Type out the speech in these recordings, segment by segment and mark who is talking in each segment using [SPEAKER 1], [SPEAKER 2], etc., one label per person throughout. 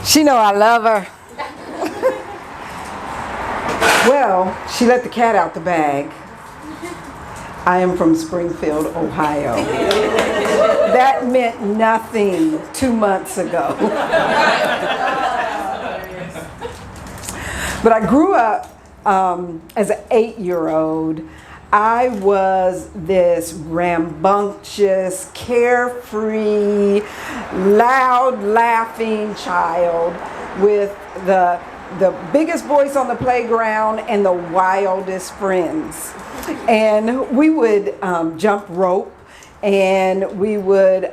[SPEAKER 1] She know I love her. Well, she let the cat out the bag. I am from Springfield, Ohio. That meant nothing 2 months ago. But I grew up as an 8-year-old. I was this rambunctious, carefree, loud, laughing child with the biggest voice on the playground and the wildest friends. And we would jump rope, and we would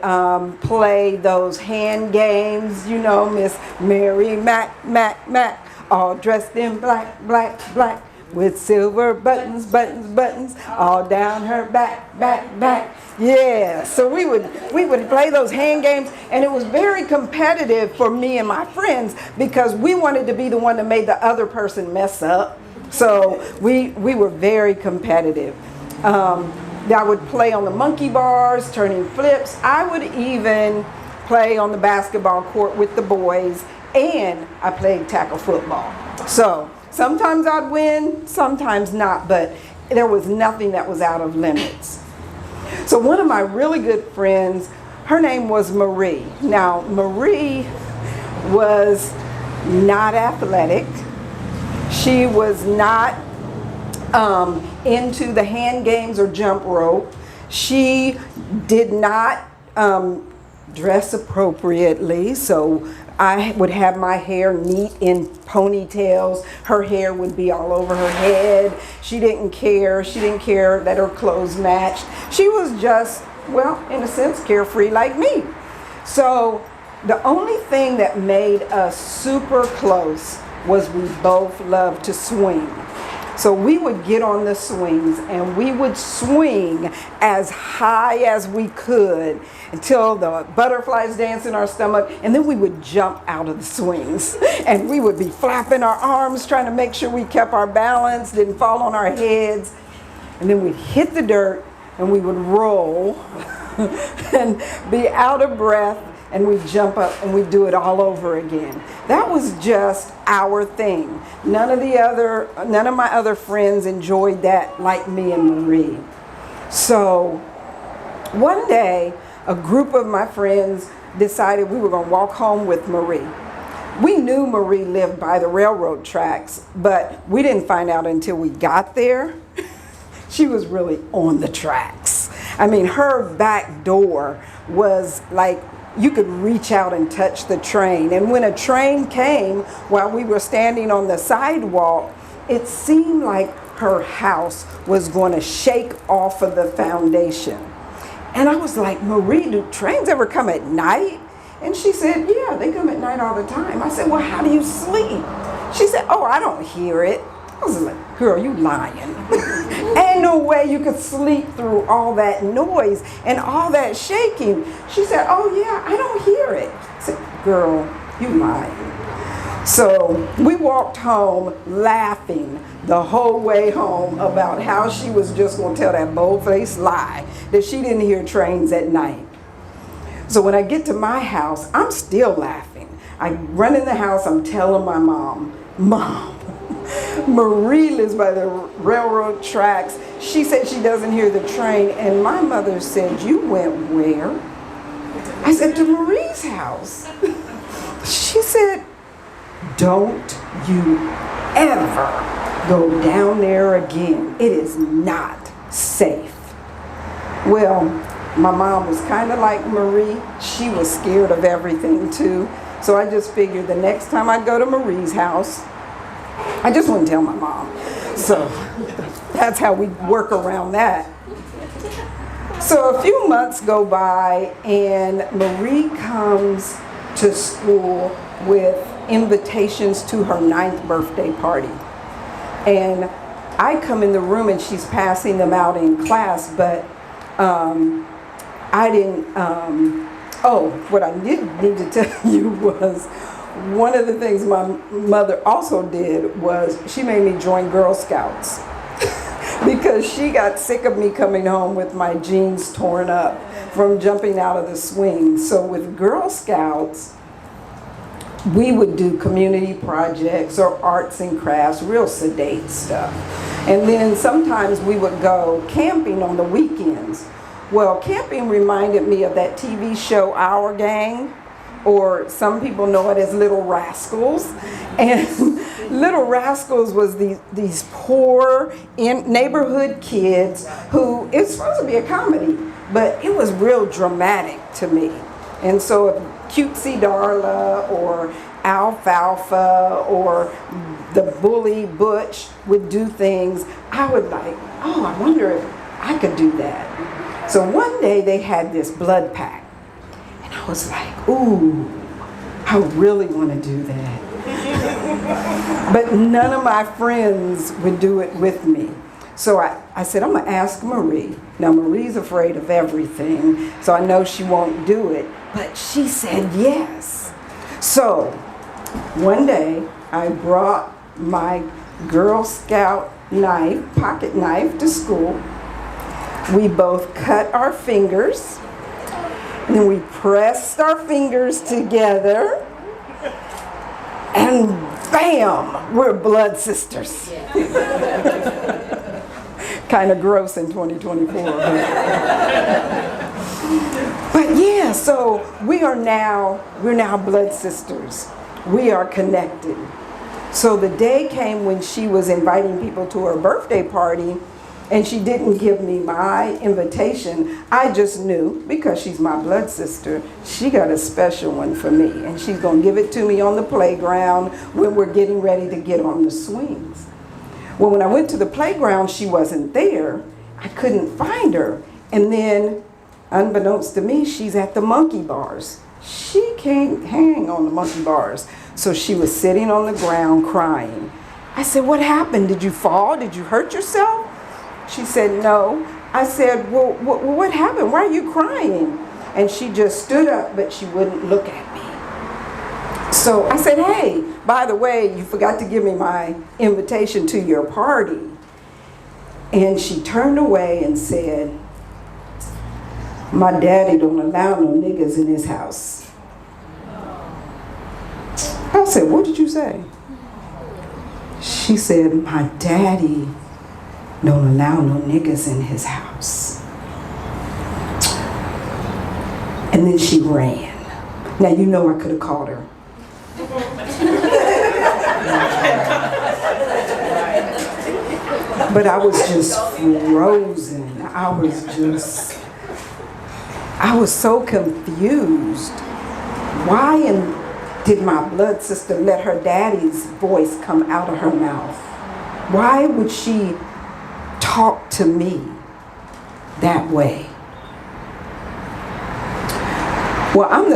[SPEAKER 1] play those hand games, you know, Miss Mary Mac, Mac, Mac, all dressed in black, black, black, with silver buttons, buttons, buttons, all down her back, back, back. Yeah, so we would play those hand games, and it was very competitive for me and my friends because we wanted to be the one that made the other person mess up. So we were very competitive. I would play on the monkey bars, turning flips. I would even play on the basketball court with the boys, and I played tackle football. So sometimes I'd win, sometimes not, but there was nothing that was out of limits. So one of my really good friends, her name was Marie. Now, Marie was not athletic. She was not into the hand games or jump rope. She did not dress appropriately, so I would have my hair neat in ponytails. Her hair would be all over her head. She didn't care. She didn't care that her clothes matched. She was just, well, in a sense, carefree like me. So the only thing that made us super close was we both loved to swing. So we would get on the swings and we would swing as high as we could until the butterflies danced in our stomach, and then we would jump out of the swings. And we would be flapping our arms, trying to make sure we kept our balance, didn't fall on our heads. And then we'd hit the dirt and we would roll and be out of breath, and we'd jump up and we'd do it all over again. That was just our thing. None of my other friends enjoyed that like me and Marie. So one day, a group of my friends decided we were going to walk home with Marie. We knew Marie lived by the railroad tracks, but we didn't find out until we got there. She was really on the tracks. I mean, her back door was like, you could reach out and touch the train. And when a train came while we were standing on the sidewalk, it seemed like her house was going to shake off of the foundation. And I was like, Marie, do trains ever come at night? And she said, yeah, they come at night all the time. I said, well, how do you sleep? She said, oh, I don't hear it. I was like, girl, you lying. Ain't no way you could sleep through all that noise and all that shaking. She said, oh yeah, I don't hear it. I said, girl, you lying. So we walked home laughing the whole way home about how she was just going to tell that bold-faced lie that she didn't hear trains at night. So when I get to my house, I'm still laughing. I run in the house, I'm telling my mom, Mom, Marie lives by the railroad tracks. She said she doesn't hear the train. And my mother said, you went where? I said, to Marie's house. She said, don't you ever go down there again. It is not safe. Well, my mom was kind of like Marie. She was scared of everything too. So I just figured the next time I go to Marie's house, I just wouldn't tell my mom. So that's how we work around that. So a few months go by and Marie comes to school with invitations to her 9th birthday party. And I come in the room and she's passing them out in class, but I didn't, what I did need to tell you was, one of the things my mother also did was she made me join Girl Scouts because she got sick of me coming home with my jeans torn up from jumping out of the swing. So with Girl Scouts, we would do community projects or arts and crafts, real sedate stuff. And then sometimes we would go camping on the weekends. Well, camping reminded me of that TV show, Our Gang, or some people know it as Little Rascals. And Little Rascals was these poor neighborhood kids who, it's supposed to be a comedy, but it was real dramatic to me. And so if Cutesy Darla or Alfalfa or the bully Butch would do things, I would like, oh, I wonder if I could do that. So one day they had this blood pact, and I was like, ooh, I really want to do that. But none of my friends would do it with me. So I said, I'm going to ask Marie. Now, Marie's afraid of everything, so I know she won't do it. But she said yes. So one day, I brought my Girl Scout knife, pocket knife, to school. We both cut our fingers, and then we pressed our fingers together, and bam, we're blood sisters. Kind of gross in 2024. But yeah, so we're now blood sisters. We are connected. So the day came when she was inviting people to her birthday party, and she didn't give me my invitation. I just knew, because she's my blood sister, she got a special one for me, and she's gonna give it to me on the playground when we're getting ready to get on the swings. Well, when I went to the playground, she wasn't there. I couldn't find her. And then, unbeknownst to me, she's at the monkey bars. She can't hang on the monkey bars. So she was sitting on the ground crying. I said, what happened? Did you fall? Did you hurt yourself? She said, no. I said, well, what happened? Why are you crying? And she just stood up, but she wouldn't look at me. So I said, hey, by the way, you forgot to give me my invitation to your party. And she turned away and said, my daddy don't allow no niggas in his house. I said, what did you say? She said, my daddy don't allow no niggas in his house. And then she ran. Now, you know I could have called her. But I was just frozen. I was so confused. Why did my blood sister let her daddy's voice come out of her mouth? Why would she talk to me that way? Well, I'm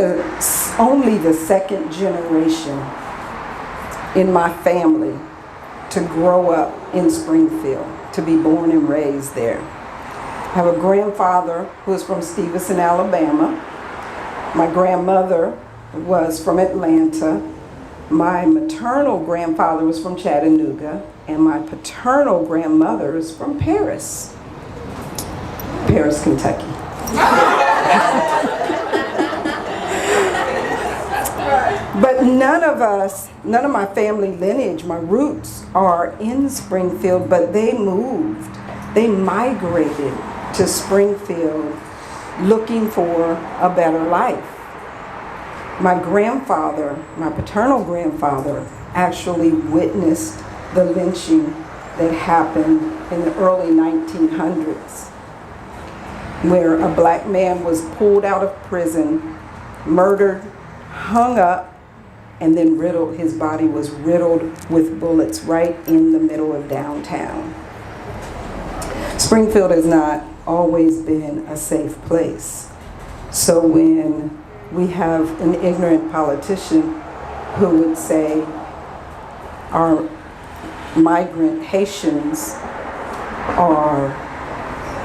[SPEAKER 1] only the second generation in my family to grow up in Springfield, to be born and raised there. I have a grandfather who is from Stevenson, Alabama. My grandmother was from Atlanta. My maternal grandfather was from Chattanooga, and my paternal grandmother is from Paris, Kentucky. But none of my family lineage, my roots are in Springfield, but they moved. They migrated to Springfield looking for a better life. My grandfather, my paternal grandfather, actually witnessed the lynching that happened in the early 1900s, where a black man was pulled out of prison, murdered, hung up, and then his body was riddled with bullets right in the middle of downtown. Springfield has not always been a safe place. So when we have an ignorant politician who would say our migrant Haitians are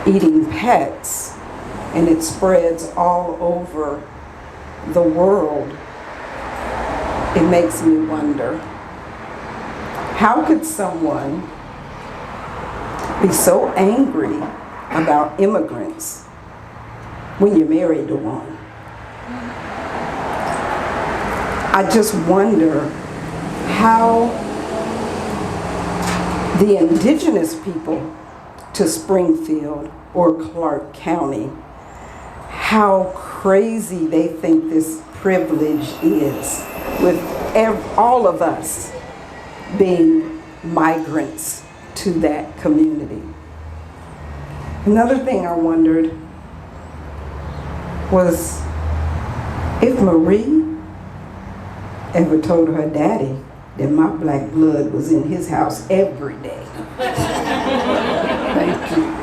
[SPEAKER 1] eating pets, and it spreads all over the world, it makes me wonder, how could someone be so angry about immigrants when you're married to one? I just wonder how the indigenous people to Springfield or Clark County, how crazy they think this privilege is, with all of us being migrants to that community. Another thing I wondered was if Marie ever told her daddy that my black blood was in his house every day. Thank you.